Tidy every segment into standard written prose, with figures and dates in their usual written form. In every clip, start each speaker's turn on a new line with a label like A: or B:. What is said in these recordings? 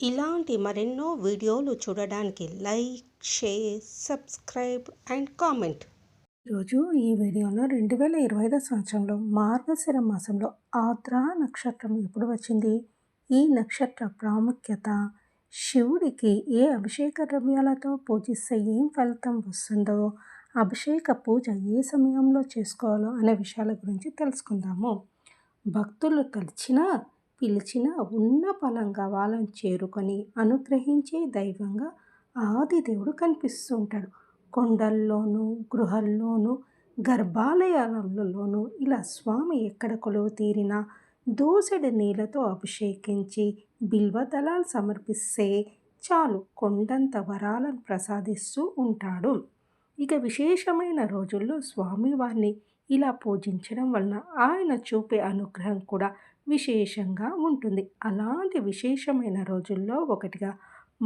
A: ఇలాంటి మరెన్నో వీడియోలు చూడడానికి like, share, subscribe and comment.
B: ఈరోజు ఈ వీడియోలో 2025 సంవత్సరంలో మార్గశిర మాసంలో ఆర్ద్ర నక్షత్రం ఎప్పుడు వచ్చింది, ఈ నక్షత్ర ప్రాముఖ్యత, శివుడికి ఏ అభిషేక ద్రవ్యాలతో పూజిస్తే ఏం ఫలితం వస్తుందో, అభిషేక పూజ ఏ సమయంలో చేసుకోవాలో అనే విషయాల గురించి తెలుసుకుందాము. భక్తులు తలిచినా పిలిచినా ఉన్న ఫలంగా వాళ్ళని చేరుకొని అనుగ్రహించే దైవంగా ఆదిదేవుడు కనిపిస్తూ ఉంటాడు. కొండల్లోనూ గృహల్లోనూ గర్భాలయాలలోనూ ఇలా స్వామి ఎక్కడ కొలువు తీరినా దోసెడు నీళ్ళతో అభిషేకించి బిల్వదళాలు సమర్పిస్తే చాలు కొండంత వరాలను ప్రసాదిస్తూ ఉంటాడు. ఇక విశేషమైన రోజుల్లో స్వామివారిని ఇలా పూజించడం వలన ఆయన చూపే అనుగ్రహం కూడా విశేషంగా ఉంటుంది. అలాంటి విశేషమైన రోజుల్లో ఒకటిగా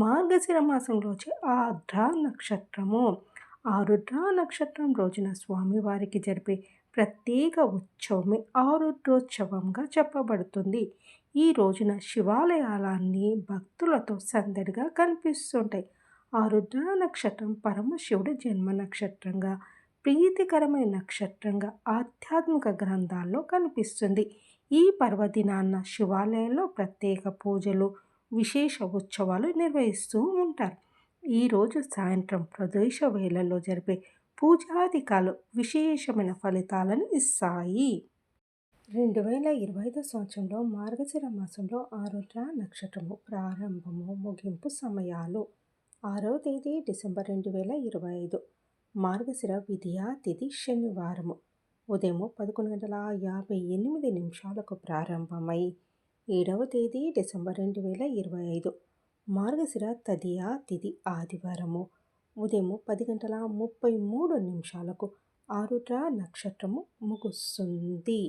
B: మార్గశిర మాసంలో వచ్చే ఆర్ద్ర నక్షత్రము. ఆరుద్ర నక్షత్రం రోజున స్వామివారికి జరిపే ప్రత్యేక ఉత్సవమే ఆరుద్రోత్సవంగా చెప్పబడుతుంది. ఈ రోజున శివాలయాలన్నీ భక్తులతో సందడిగా కనిపిస్తుంటాయి. ఆరుద్ర నక్షత్రం పరమశివుడి జన్మ నక్షత్రంగా, ప్రీతికరమైన నక్షత్రంగా ఆధ్యాత్మిక గ్రంథాల్లో కనిపిస్తుంది. ఈ పర్వదినాన్న శివాలయంలో ప్రత్యేక పూజలు, విశేష ఉత్సవాలు నిర్వహిస్తూ ఉంటారు. ఈరోజు సాయంత్రం ప్రదోష వేళల్లో జరిపే పూజాధికాలు విశేషమైన ఫలితాలను ఇస్తాయి. 2025 సంవత్సరంలో మార్గశిర మాసంలో ఆరుద్ర నక్షత్రము ప్రారంభము ముగింపు సమయాలు. 6వ తేదీ డిసెంబర్ 2025 మార్గశిర విధియా తిథి శనివారము ఉదయం 11:58 ప్రారంభమై 7వ తేదీ డిసెంబర్ 2025 మార్గశిర తదియా తిథి ఆదివారము ఉదయం 10:33 ఆరుద్ర నక్షత్రము ముగుస్తుంది.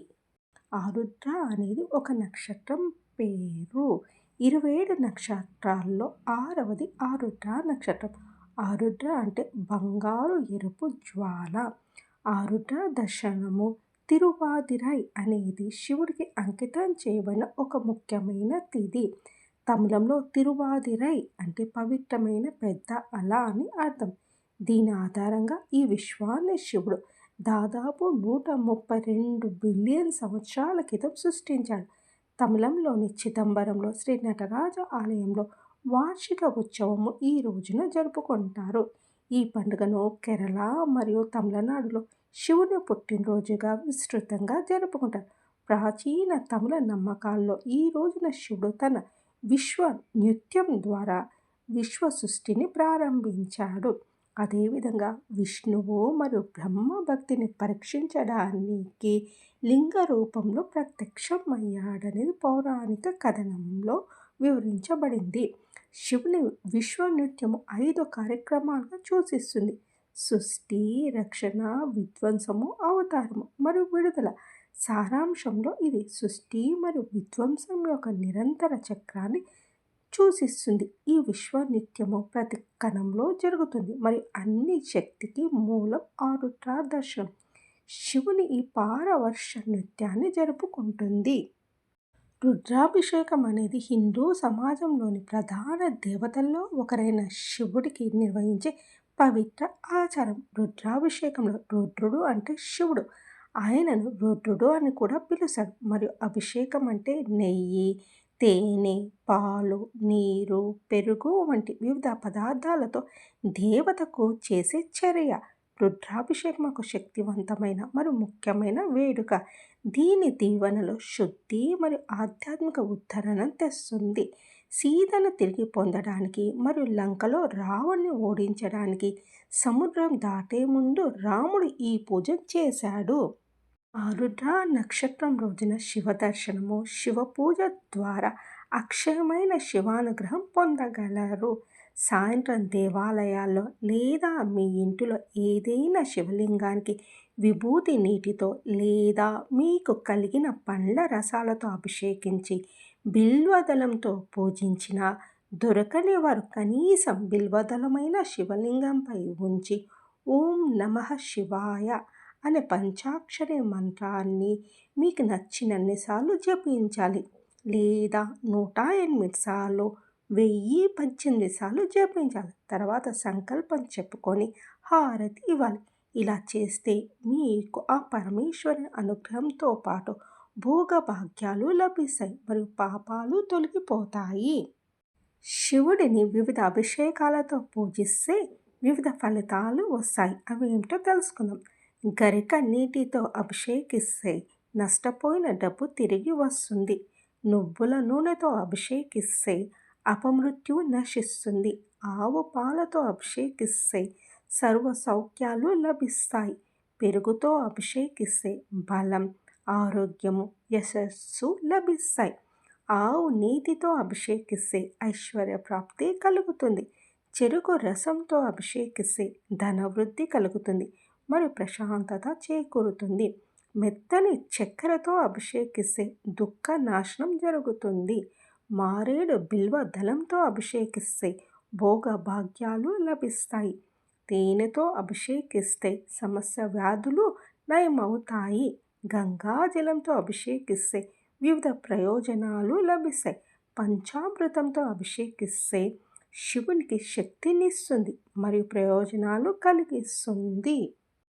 B: ఆరుద్ర అనేది ఒక నక్షత్రం పేరు. 27 నక్షత్రాల్లో 6వది ఆరుద్ర నక్షత్రం. ఆరుద్ర అంటే బంగారు ఎరుపు జ్వాల. ఆరుద్ర దర్శనము తిరువాదిరై అనేది శివుడికి అంకితం చేయబడిన ఒక ముఖ్యమైన తిథి. తమిళంలో తిరువాదిరై అంటే పవిత్రమైన పెద్ద అల అని అర్థం. దీని ఆధారంగా ఈ విశ్వాన్ని శివుడు దాదాపు 132 బిలియన్ సంవత్సరాల క్రితం సృష్టించాడు. తమిళంలోని చిదంబరంలో శ్రీ నటరాజ ఆలయంలో వార్షిక ఉత్సవము ఈ రోజున జరుపుకుంటారు. ఈ పండుగను కేరళ మరియు తమిళనాడులో శివుని పుట్టినరోజుగా విస్తృతంగా జరుపుకుంటారు. ప్రాచీన తమిళ నమ్మకాల్లో ఈ రోజున శివుడు తన విశ్వ నృత్యం ద్వారా విశ్వ సృష్టిని ప్రారంభించాడు. అదేవిధంగా విష్ణువు మరియు బ్రహ్మ భక్తిని పరీక్షించడానికి లింగ రూపంలో ప్రత్యక్షమయ్యాడనేది పౌరాణిక కథనంలో వివరించబడింది. శివుని విశ్వ నృత్యము 5 కార్యక్రమాలుగా సూచిస్తుంది: సృష్టి, రక్షణ, విధ్వంసము, అవతారము మరియు విడుదల. సారాంశంలో ఇది సృష్టి మరియు విధ్వంసం యొక్క నిరంతర చక్రాన్ని సూచిస్తుంది. ఈ విశ్వ నిత్యము ప్రతి కణంలో జరుగుతుంది మరియు అన్ని శక్తికి మూలం ఆరుద్ర దర్శనం. శివుని ఈ పారవర్ష నృత్యాన్ని జరుపుకుంటుంది. రుద్రాభిషేకం అనేది హిందూ సమాజంలోని ప్రధాన దేవతల్లో ఒకరైన శివుడికి నిర్వహించే పవిత్ర ఆచారం. రుద్రాభిషేకంలో రుద్రుడు అంటే శివుడు, ఆయనను రుద్రుడు అని కూడా పిలుస్తాడు. మరియు అభిషేకం అంటే నెయ్యి, తేనె, పాలు, నీరు, పెరుగు వంటి వివిధ పదార్థాలతో దేవతకు చేసే చర్య. రుద్రాభిషేకం ఒక శక్తివంతమైన మరియు ముఖ్యమైన వేడుక. దీని దీవెనలో శుద్ధి మరియు ఆధ్యాత్మిక ఉద్ధరణను తెస్తుంది. సీతను తిరిగి పొందడానికి మరియు లంకలో రావణ్ణి ఓడించడానికి సముద్రం దాటే ముందు రాముడు ఈ పూజ చేశాడు. ఆరుద్ర నక్షత్రం రోజున శివ దర్శనము, శివ పూజ ద్వారా అక్షయమైన శివానుగ్రహం పొందగలరు. సాయంత్రం దేవాలయాల్లో లేదా మీ ఇంటిలో ఏదైనా శివలింగానికి విభూతి నీటితో లేదా మీకు కలిగిన పండ్ల రసాలతో అభిషేకించి బిల్వదళంతో పూజించిన, దొరకని వారు కనీసం బిల్వదళమైన శివలింగంపై ఉంచి ఓం నమః శివాయ అనే పంచాక్షరి మంత్రాన్ని మీకు నచ్చినన్నిసార్లు జపించాలి. లేదా 108 సార్లు 1018 సార్లు జపించాలి. తర్వాత సంకల్పం చెప్పుకొని హారతి ఇవ్వాలి. ఇలా చేస్తే మీకు ఆ పరమేశ్వరుని అనుగ్రహంతో పాటు భోగభాగ్యాలు లభిస్తాయి మరియు పాపాలు తొలగిపోతాయి. శివుడిని వివిధ అభిషేకాలతో పూజిస్తే వివిధ ఫలితాలు వస్తాయి. అవి ఏమిటో తెలుసుకుందాం. గరిక నీటితో అభిషేకిస్తే నష్టపోయిన డబ్బు తిరిగి వస్తుంది. నువ్వుల నూనెతో అభిషేకిస్తే అపమృత్యు నశిస్తుంది. ఆవు పాలతో అభిషేకిస్తే సర్వ సౌఖ్యాలు లభిస్తాయి. పెరుగుతో అభిషేకిస్తే బలం, ఆరోగ్యము, యశస్సు లభిస్తాయి. ఆవు నీతితో అభిషేకిస్తే ఐశ్వర్య ప్రాప్తి కలుగుతుంది. చెరుకు రసంతో అభిషేకిస్తే ధనవృద్ధి కలుగుతుంది మరియు ప్రశాంతత చేకూరుతుంది. మెత్తని చక్కెరతో అభిషేకిస్తే దుఃఖ నాశనం జరుగుతుంది. మారేడు బిల్వ దళంతో అభిషేకిస్తే భోగ భాగ్యాలు లభిస్తాయి. తేనెతో అభిషేకిస్తే సమస్య వ్యాధులు నయమవుతాయి. గంగాజలంతో అభిషేకిస్తే వివిధ ప్రయోజనాలు లభిస్తాయి. పంచామృతంతో అభిషేకిస్తే శివునికి శక్తినిస్తుంది మరియు ప్రయోజనాలు కలిగిస్తుంది.